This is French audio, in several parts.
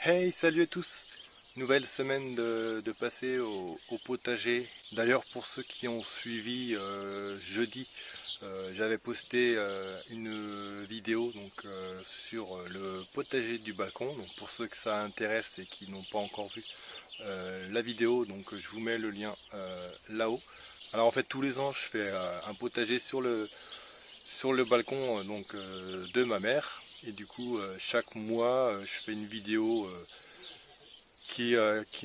Hey, salut à tous! Nouvelle semaine de passer au potager. D'ailleurs, pour ceux qui ont suivi jeudi, j'avais posté une vidéo sur le potager du balcon. Donc pour ceux que ça intéresse et qui n'ont pas encore vu la vidéo, donc je vous mets le lien là-haut. Alors en fait, tous les ans, je fais un potager sur le balcon de ma mère. Et du coup, chaque mois, je fais une vidéo qui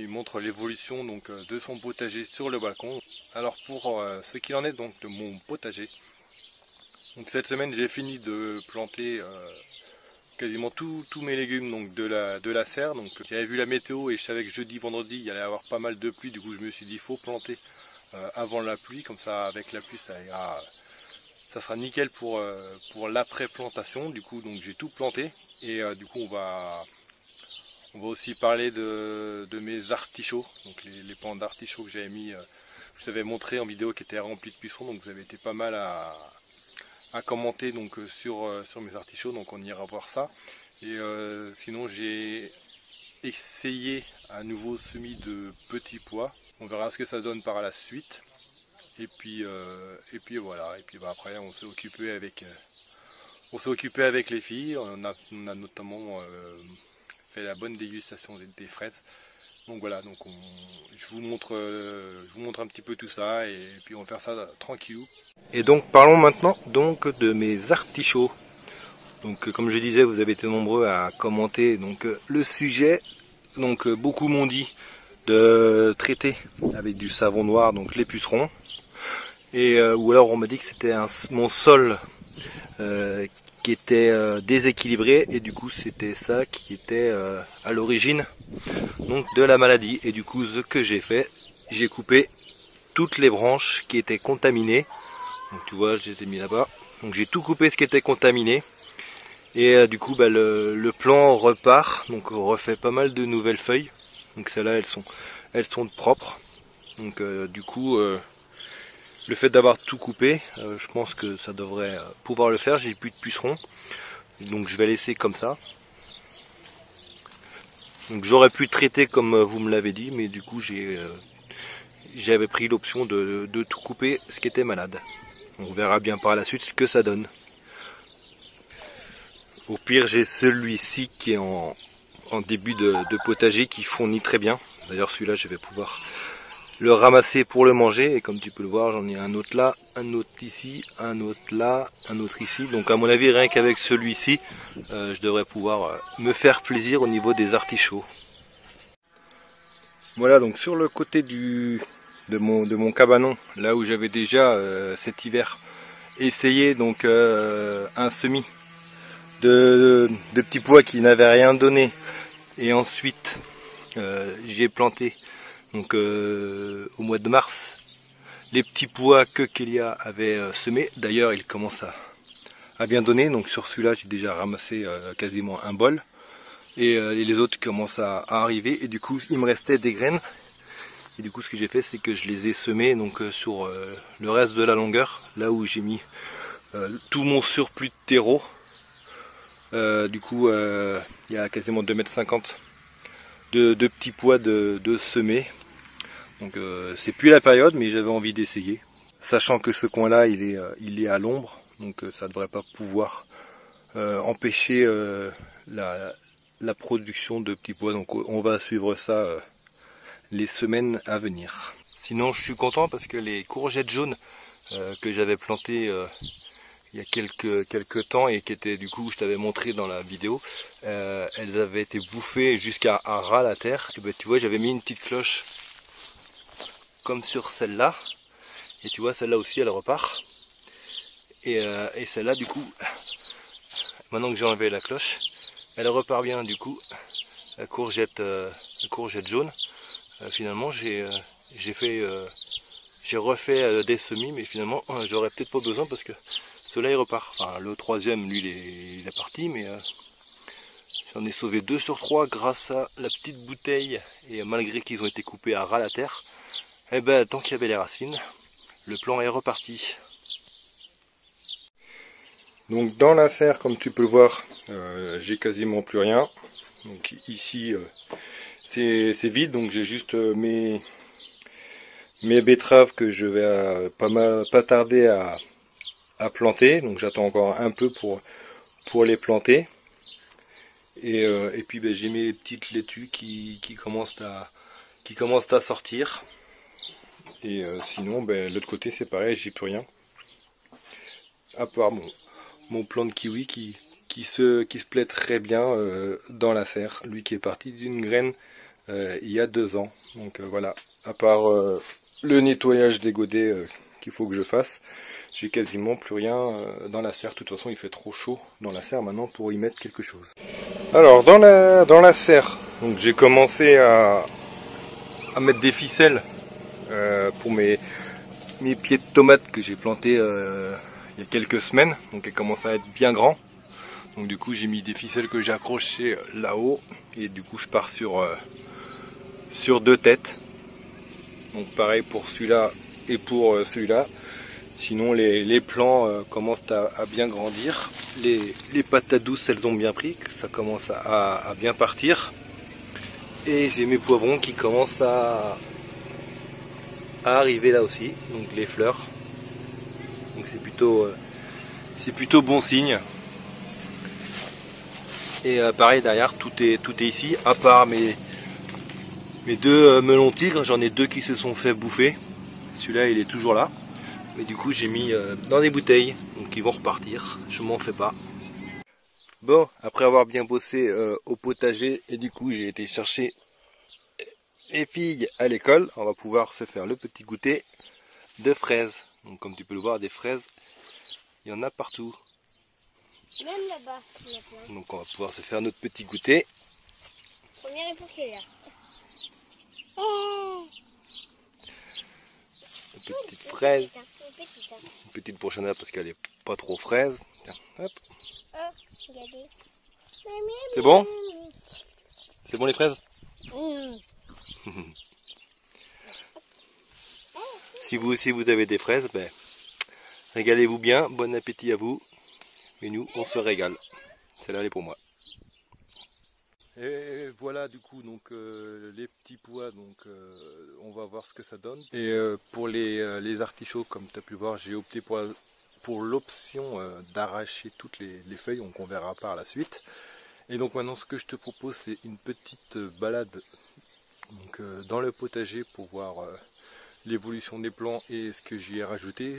montre l'évolution de son potager sur le balcon. Alors pour ce qu'il en est donc de mon potager, donc cette semaine j'ai fini de planter quasiment tous mes légumes donc de la serre. Donc j'avais vu la météo et je savais que jeudi vendredi il y allait avoir pas mal de pluie, du coup je me suis dit il faut planter avant la pluie, comme ça avec la pluie ça sera nickel pour l'après plantation. Du coup donc j'ai tout planté et du coup on va aussi parler de mes artichauts, donc les pans d'artichauts que j'avais mis, je vous avais montré en vidéo qui étaient remplis de pucerons, donc vous avez été pas mal à commenter sur mes artichauts, donc on ira voir ça. Et sinon j'ai essayé un nouveau semis de petits pois, on verra ce que ça donne par la suite. Et puis voilà, et puis après on s'est occupé avec les filles, on a notamment fait la bonne dégustation des fraises. Donc voilà, je vous montre un petit peu tout ça et puis on va faire ça tranquillou. Et donc parlons maintenant de mes artichauts. Donc comme je disais, vous avez été nombreux à commenter le sujet. Donc beaucoup m'ont dit de traiter avec du savon noir donc les pucerons. Et ou alors on m'a dit que c'était mon sol qui était déséquilibré et du coup c'était ça qui était à l'origine de la maladie. Et du coup ce que j'ai fait, j'ai coupé toutes les branches qui étaient contaminées. Donc tu vois, je les ai mis là-bas. Donc j'ai tout coupé ce qui était contaminé et du coup le plant repart, donc on refait pas mal de nouvelles feuilles. Donc celles-là elles sont propres. Donc du coup le fait d'avoir tout coupé, je pense que ça devrait pouvoir le faire. J'ai plus de pucerons, donc je vais laisser comme ça. Donc j'aurais pu traiter comme vous me l'avez dit, mais du coup j'avais pris l'option de tout couper ce qui était malade. On verra bien par la suite ce que ça donne. Au pire, j'ai celui-ci qui est en début de potager qui fournit très bien. D'ailleurs celui-là je vais pouvoir le ramasser pour le manger, et comme tu peux le voir, j'en ai un autre là, un autre ici, un autre là, un autre ici. Donc à mon avis, rien qu'avec celui-ci, je devrais pouvoir me faire plaisir au niveau des artichauts. Voilà, donc sur le côté de mon cabanon, là où j'avais déjà cet hiver essayé un semis de petits pois qui n'avaient rien donné, et ensuite j'ai planté au mois de mars les petits pois que Kélia avait semés. D'ailleurs il commence à bien donner, donc sur celui-là j'ai déjà ramassé quasiment un bol, et les autres commencent à arriver, et du coup il me restait des graines, et du coup ce que j'ai fait c'est que je les ai semés sur le reste de la longueur, là où j'ai mis tout mon surplus de terreau. Du coup il y a quasiment 2,50 m de petits pois de semer. Donc c'est plus la période, mais j'avais envie d'essayer. Sachant que ce coin-là, il est à l'ombre, donc ça ne devrait pas pouvoir empêcher la production de petits pois. Donc on va suivre ça les semaines à venir. Sinon, je suis content parce que les courgettes jaunes que j'avais plantées il y a quelques temps et qui étaient, du coup, je t'avais montré dans la vidéo, elles avaient été bouffées jusqu'à ras la terre. Et ben, tu vois, j'avais mis une petite cloche comme sur celle-là, et tu vois celle-là aussi elle repart, et celle-là du coup, maintenant que j'ai enlevé la cloche, elle repart bien. Du coup la courgette jaune, finalement j'ai refait des semis, mais finalement j'aurais peut-être pas besoin parce que cela il repart. Enfin, le troisième lui il est parti, mais j'en ai sauvé 2 sur 3 grâce à la petite bouteille, et malgré qu'ils ont été coupés à ras la terre, et ben tant qu'il y avait les racines, le plan est reparti. Donc dans la serre, comme tu peux le voir, j'ai quasiment plus rien. Donc ici c'est vide, donc j'ai juste mes betteraves que je vais pas tarder à planter. Donc j'attends encore un peu pour les planter. Et puis ben, j'ai mes petites laitues qui commencent à sortir. Et sinon ben, l'autre côté c'est pareil, j'ai plus rien. À part mon plant de kiwi qui se plaît très bien dans la serre. Lui qui est parti d'une graine il y a 2 ans. Donc voilà, à part le nettoyage des godets qu'il faut que je fasse, j'ai quasiment plus rien dans la serre. De toute façon il fait trop chaud dans la serre maintenant pour y mettre quelque chose. Alors dans la serre, donc j'ai commencé à mettre des ficelles pour mes pieds de tomates que j'ai plantés il y a quelques semaines. Donc elles commencent à être bien grands. Donc du coup j'ai mis des ficelles que j'ai accrochées là-haut. Et du coup je pars sur 2 têtes. Donc pareil pour celui-là et pour celui-là. Sinon les plants commencent à bien grandir. Les patates douces elles ont bien pris, ça commence à bien partir. Et j'ai mes poivrons qui commencent à arriver là aussi, donc les fleurs. Donc c'est plutôt bon signe. Et pareil derrière tout est ici, à part mes 2 melons tigres, j'en ai 2 qui se sont fait bouffer. Celui-là il est toujours là. Mais du coup j'ai mis dans des bouteilles, donc ils vont repartir, je m'en fais pas. Bon, après avoir bien bossé au potager, et du coup j'ai été chercher les filles à l'école, on va pouvoir se faire le petit goûter de fraises. Donc comme tu peux le voir, des fraises, il y en a partout. Même là-bas, il y a plein. Donc on va pouvoir se faire notre petit goûter. Première époque qui est là. Une petite fraise. Petite, hein. Une petite prochaine là parce qu'elle est pas trop fraise. Tiens, hop. Oh, regardez. C'est bon? C'est bon les fraises? Si vous aussi vous avez des fraises, ben, régalez-vous bien, bon appétit à vous. Et nous, on se régale. Celle-là, elle est pour moi. Et voilà du coup donc les petits pois, donc on va voir ce que ça donne. Et pour les artichauts, comme tu as pu voir, j'ai opté pour l'option d'arracher toutes les feuilles, donc on verra par la suite. Et donc maintenant ce que je te propose c'est une petite balade donc, dans le potager pour voir l'évolution des plants et ce que j'y ai rajouté,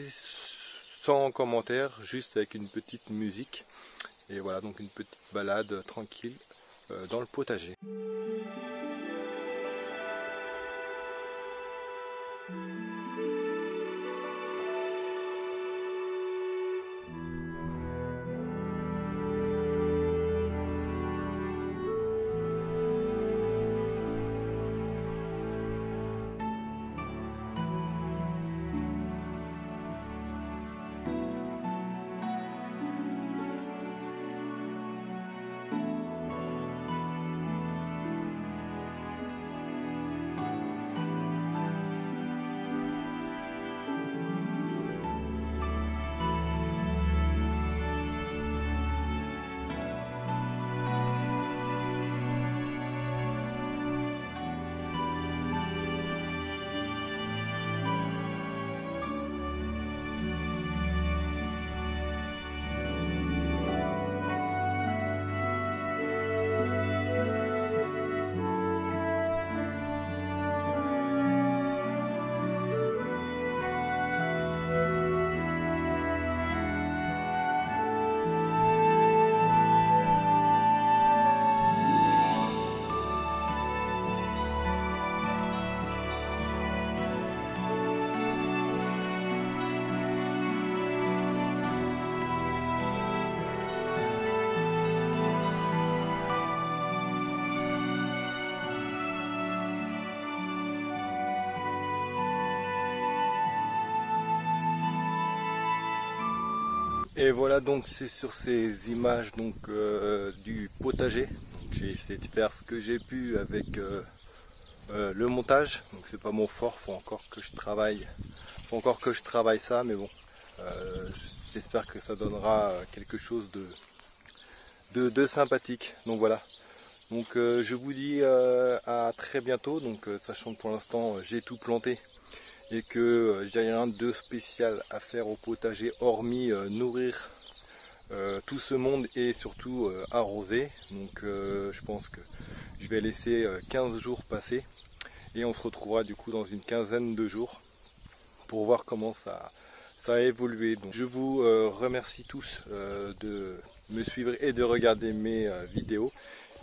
sans commentaire, juste avec une petite musique. Et voilà, donc une petite balade tranquille dans le potager. Et voilà, donc c'est sur ces images donc du potager. J'ai essayé de faire ce que j'ai pu avec le montage. Donc c'est pas mon fort, faut encore que je travaille ça, mais bon, j'espère que ça donnera quelque chose de sympathique. Donc voilà, Donc je vous dis à très bientôt, donc sachant que pour l'instant j'ai tout planté et que j'ai rien de spécial à faire au potager hormis nourrir tout ce monde et surtout arroser. Donc je pense que je vais laisser 15 jours passer et on se retrouvera du coup dans une quinzaine de jours pour voir comment ça a évolué. Donc je vous remercie tous de me suivre et de regarder mes vidéos.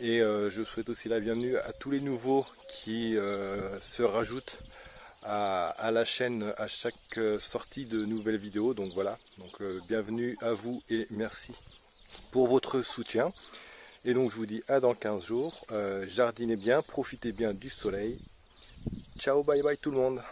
Et je souhaite aussi la bienvenue à tous les nouveaux qui se rajoutent à la chaîne à chaque sortie de nouvelles vidéos. Donc voilà, donc bienvenue à vous et merci pour votre soutien. Et donc je vous dis à dans 15 jours. Jardinez bien, profitez bien du soleil. Ciao, bye bye tout le monde.